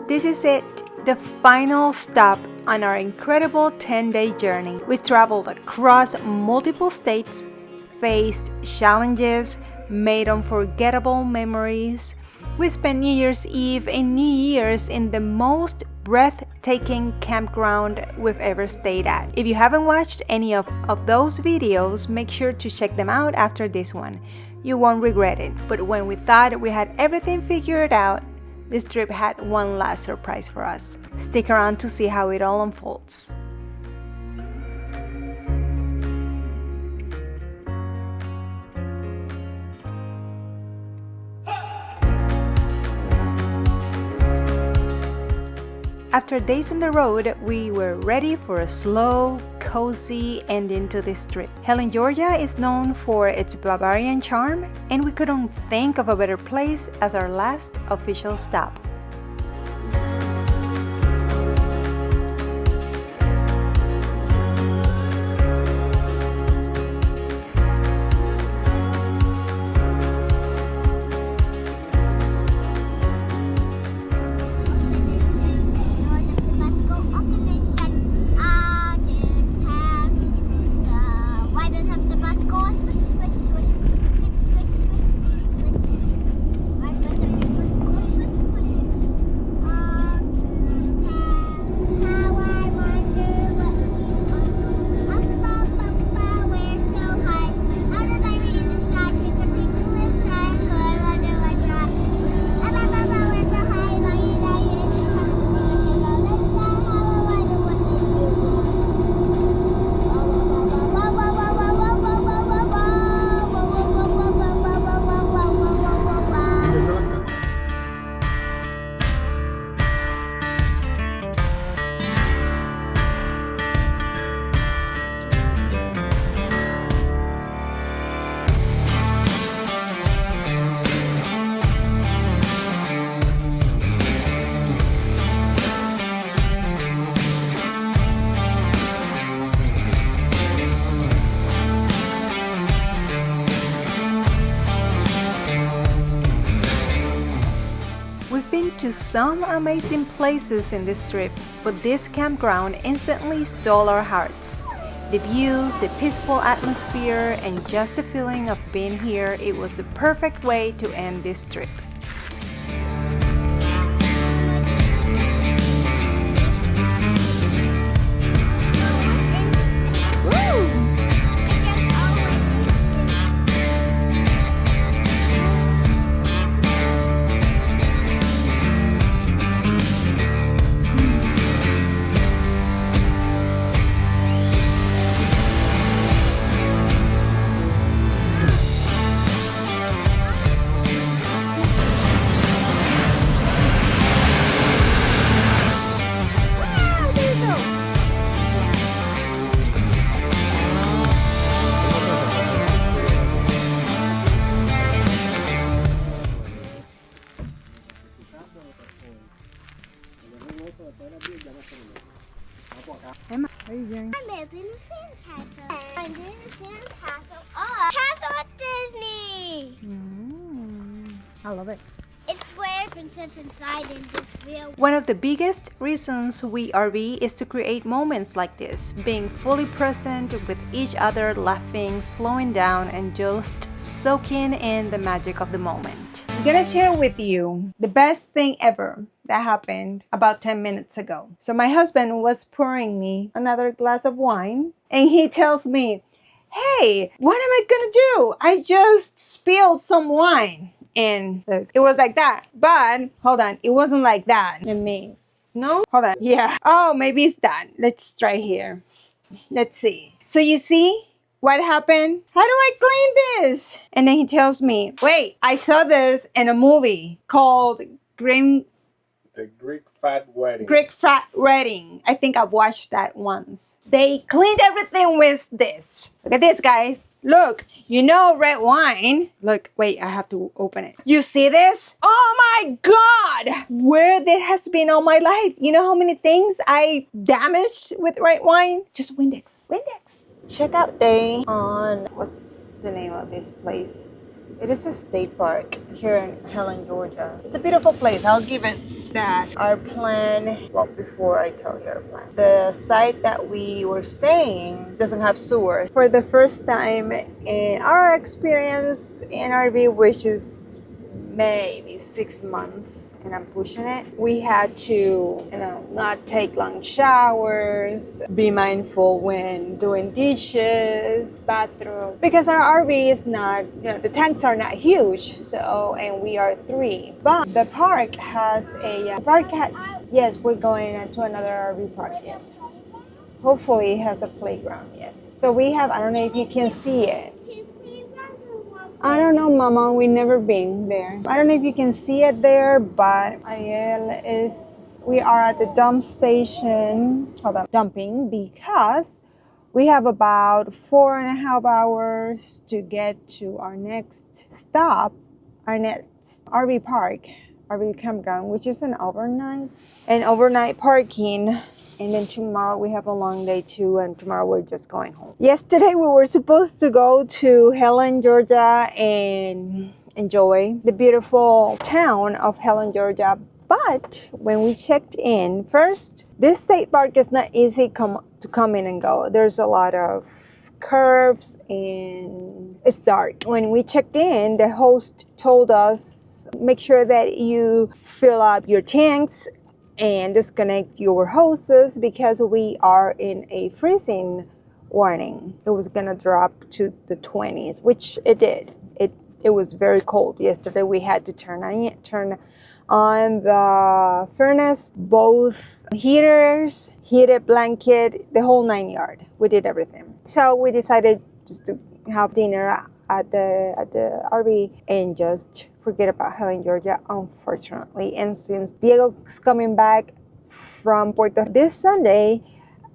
This is it, the final stop on our incredible 10-day journey. We traveled across multiple states, faced challenges, made unforgettable memories. We spent New Year's Eve and New Year's in the most breathtaking campground we've ever stayed at. If you haven't watched any of those videos, make sure to check them out after this one. You won't regret it. But when we thought we had everything figured out, this trip had one last surprise for us. Stick around to see how it all unfolds. After days on the road, we were ready for a slow, cozy ending to this trip. Helen, Georgia is known for its Bavarian charm, and we couldn't think of a better place as our last official stop. To some amazing places in this trip, but this campground instantly stole our hearts. The views, the peaceful atmosphere, and just the feeling of being here, it was the perfect way to end this trip. Emma, what are you doing? I'm building a sandcastle. I'm doing a sandcastle at Castle at Disney. I love it. It's where princess inside in this real. One of the biggest reasons we RV is to create moments like this, being fully present with each other, laughing, slowing down, and just soaking in the magic of the moment. I'm gonna share with you the best thing ever that happened about 10 minutes ago. So my husband was pouring me another glass of wine, and he tells me, "Hey, what am I gonna do? I just spilled some wine." And look, it was like that. But hold on, it wasn't like that. Let me, no? Hold on. Yeah. Oh, maybe it's that. Let's try here. Let's see. So you see what happened? How do I clean this? And then he tells me, wait, I saw this in a movie called The Greek Fat Wedding. Greek Fat Wedding. I think I've watched that once. They cleaned everything with this. Look at this, guys. Look, you know red wine. Look, wait, I have to open it. You see this? Oh my God! Where this has been all my life. You know how many things I damaged with red wine? Just Windex. Windex. Check out day on, what's the name of this place? It is a state park here in Helen, Georgia. It's a beautiful place. I'll give it that. Our plan, well, before I tell you our plan, the site that we were staying doesn't have sewer. For the first time in our experience in RV, which is maybe 6 months, and I'm pushing it, we had to, not take long showers, be mindful when doing dishes, bathroom, because our RV is not, the tanks are not huge, so, and we are 3. But the park has yes, we're going to another RV park, yes. Hopefully it has a playground, yes. So we have, I don't know if you can see it. I don't know, Mama. We never been there. I don't know if you can see it there, but we are at the dump station. Hold on, dumping, because we have about 4.5 hours to get to our next stop, our next RV park, RV campground, which is an overnight parking. And then tomorrow we have a long day too, and tomorrow we're just going home. Yesterday we were supposed to go to Helen, Georgia and enjoy the beautiful town of Helen, Georgia. But when we checked in, first, this state park is not easy to come in and go. There's a lot of curves and it's dark. When we checked in, the host told us, make sure that you fill up your tanks and disconnect your hoses because we are in a freezing warning. It was gonna drop to the 20s, which it did. It was very cold. Yesterday we had to turn on the furnace, both heaters, heated blanket, the whole 9 yards. We did everything. So we decided just to have dinner at the RV and just forget about Helen, Georgia, unfortunately. And since Diego's coming back from Puerto this Sunday,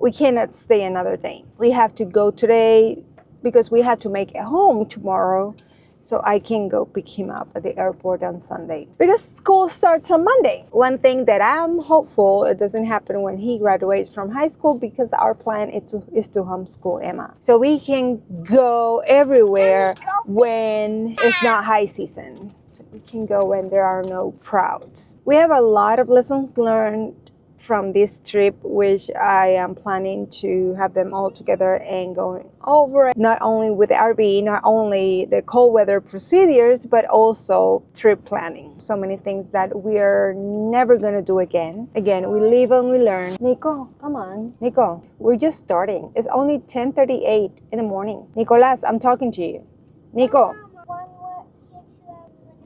we cannot stay another day. We have to go today because we have to make it home tomorrow so I can go pick him up at the airport on Sunday. Because school starts on Monday. One thing that I'm hopeful it doesn't happen when he graduates from high school because our plan is to homeschool Emma. So we can go everywhere when it's not high season. We can go when there are no crowds. We have a lot of lessons learned from this trip, which I am planning to have them all together and going over, not only with the RV, not only the cold weather procedures, but also trip planning. So many things that we're never gonna do again. Again, we live and we learn. Nico, come on. Nico, we're just starting. It's only 10:38 in the morning. Nicolas, I'm talking to you. Nico.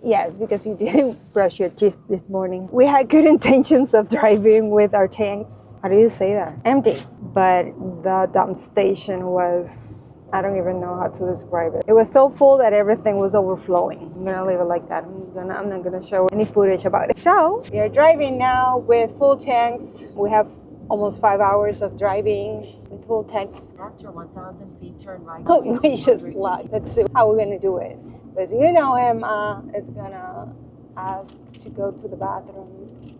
Yes, because you didn't brush your teeth this morning. We had good intentions of driving with our tanks. How do you say that? Empty. But the dump station was, I don't even know how to describe it. It was so full that everything was overflowing. I'm gonna leave it like that. I'm not gonna show any footage about it. So we are driving now with full tanks. We have almost 5 hours of driving with full tanks. After 1,000 feet, turn right. We just lied. Let's see how we're gonna do it. Because Emma is gonna ask to go to the bathroom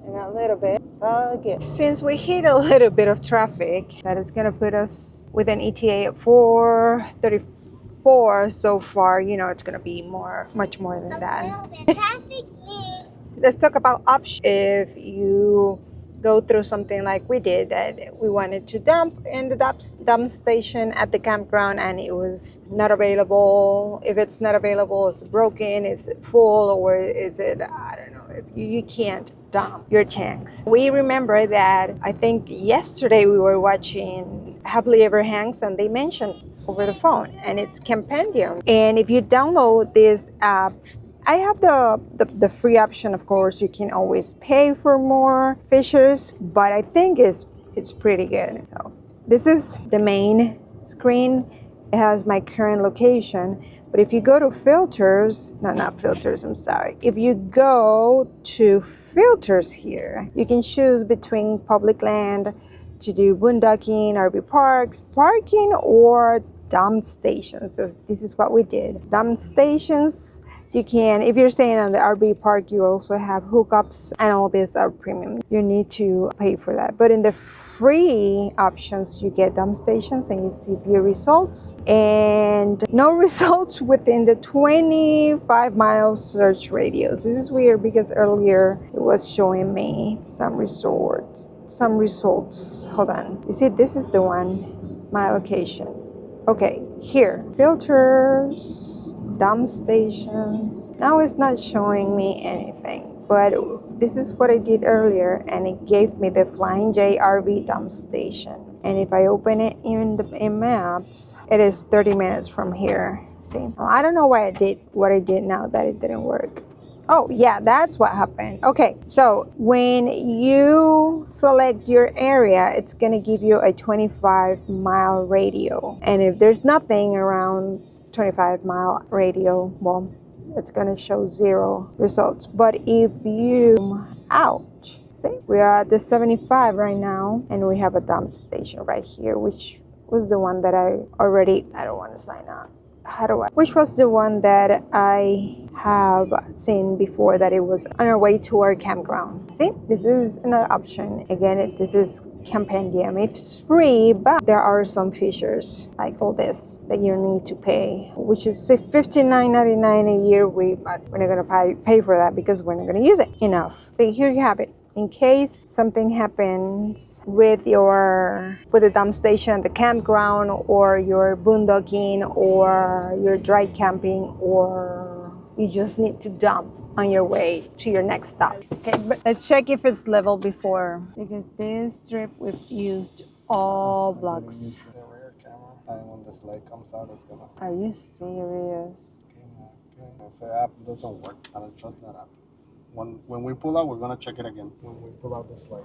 in a little bit. Okay. Since we hit a little bit of traffic, that is gonna put us with an ETA of 4:34 so far. It's gonna be much more than that. Traffic means Let's talk about options. If you go through something like we did, that we wanted to dump in the dump station at the campground and it was not available. If it's not available, it's broken, is it full, or is it, I don't know, if you can't dump your tanks. We remember that I think yesterday we were watching Happily Ever Hanks and they mentioned over the phone, and it's Campendium. And if you download this app, I have the free option. Of course, you can always pay for more features, but I think it's pretty good. So this is the main screen. It has my current location, but if you go to filters, not filters, I'm sorry. If you go to filters here, you can choose between public land to do boondocking, RV parks, parking, or dump stations. So this is what we did. Dump stations You can, if you're staying on the RV park, you also have hookups, and all these are premium. You need to pay for that. But in the free options, you get dump stations and you see view results and no results within the 25 miles search radius. This is weird because earlier it was showing me some results. Hold on. You see, this is the one, my location. Okay, here, filters, dump stations. Now it's not showing me anything. But this is what I did earlier, and it gave me the Flying J RV dump station. And if I open it in maps, it is 30 minutes from here. See, I don't know why I did what I did now that it didn't work. Oh yeah, that's what happened. Okay, so when you select your area, it's gonna give you a 25-mile radio, and if there's nothing around 25-mile radio, well, it's gonna show 0 results. But if you ouch, see, we are at the 75 right now, and we have a dump station right here, which was the one that I don't want to sign up. Which was the one that I have seen before, that it was on our way to our campground. See, this is another option. Again, this is Campendium. It's free, but there are some features like all this that you need to pay, which is $59.99 a year. We're not gonna pay for that because we're not gonna use it enough. But here you have it. In case something happens with the dump station, the campground, or your boondocking, or your dry camping, or you just need to dump on your way to your next stop. Okay, but let's check if it's level before, because this trip we've used all blocks. The rear camera, and when the slide comes out, it's gonna. Are you serious? Okay. The app doesn't work. I don't trust that app. When we pull out, we're gonna check it again. When we pull out the slide.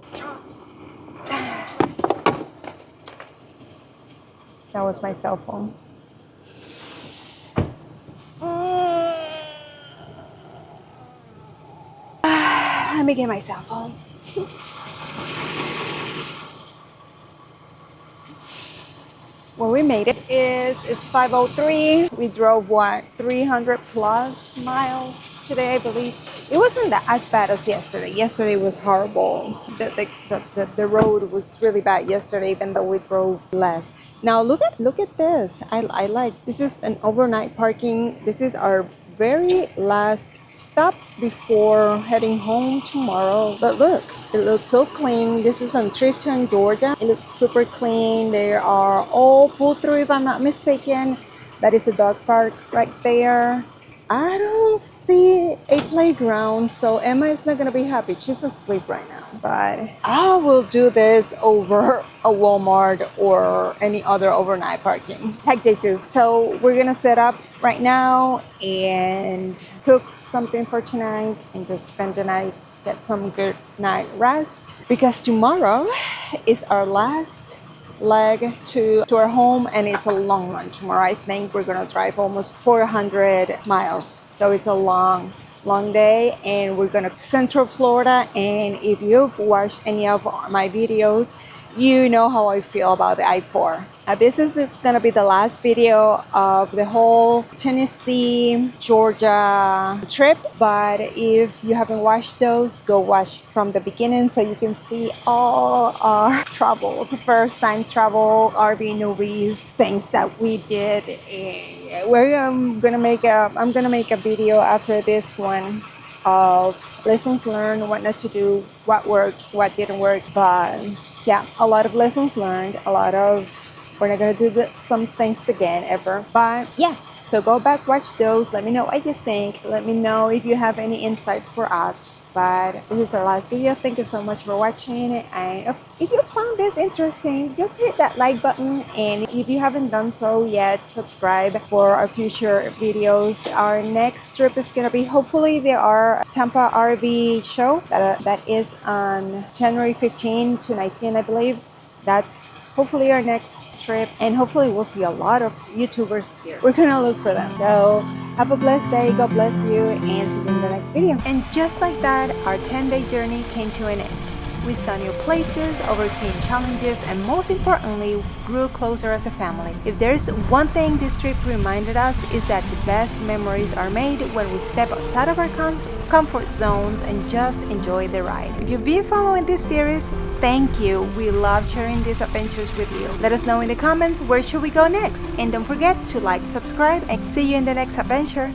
That was my cell phone. Let me get my cell phone. When we made it, it's 5:03. We drove 300 plus miles today, I believe. It wasn't as bad as yesterday. Yesterday was horrible. The road was really bad yesterday, even though we drove less. Now look at this. I like, this is an overnight parking. This is our very last stop before heading home tomorrow. But look, it looks so clean. This is on Trifton, Georgia. It looks super clean. They are all pulled through, if I'm not mistaken. That is a dog park right there. I don't see a playground, so Emma is not gonna be happy. She's asleep right now. But I will do this over a Walmart or any other overnight parking like they do. So we're gonna set up right now and cook something for tonight and just spend the night, get some good night rest, because tomorrow is our last leg to our home, and it's a long one tomorrow. I think we're gonna drive almost 400 miles, so it's a long day, and we're gonna Central Florida. And if you've watched any of my videos, you know how I feel about the I-4. Now this is gonna be the last video of the whole Tennessee, Georgia trip, but if you haven't watched those, go watch from the beginning so you can see all our travels, first time travel, RV Newbies, things that we did. I'm gonna make a video after this one of lessons learned, what not to do, what worked, what didn't work. But yeah, a lot of lessons learned, we're not gonna do some things again ever. But yeah, so go back, watch those, let me know what you think, let me know if you have any insights for us. But this is our last video. Thank you so much for watching, and if you found this interesting, just hit that like button, and if you haven't done so yet, subscribe for our future videos. Our next trip is gonna be, hopefully, there are Tampa RV show that is on January 15 to 19, I believe. That's hopefully our next trip, and hopefully we'll see a lot of YouTubers here. We're gonna look for them. So have a blessed day, God bless you, and see you in the next video. And just like that, our 10-day journey came to an end. We saw new places, overcame challenges, and most importantly, grew closer as a family. If there's one thing this trip reminded us is that the best memories are made when we step outside of our comfort zones and just enjoy the ride. If you've been following this series, thank you. We love sharing these adventures with you. Let us know in the comments where should we go next. And don't forget to like, subscribe, and see you in the next adventure.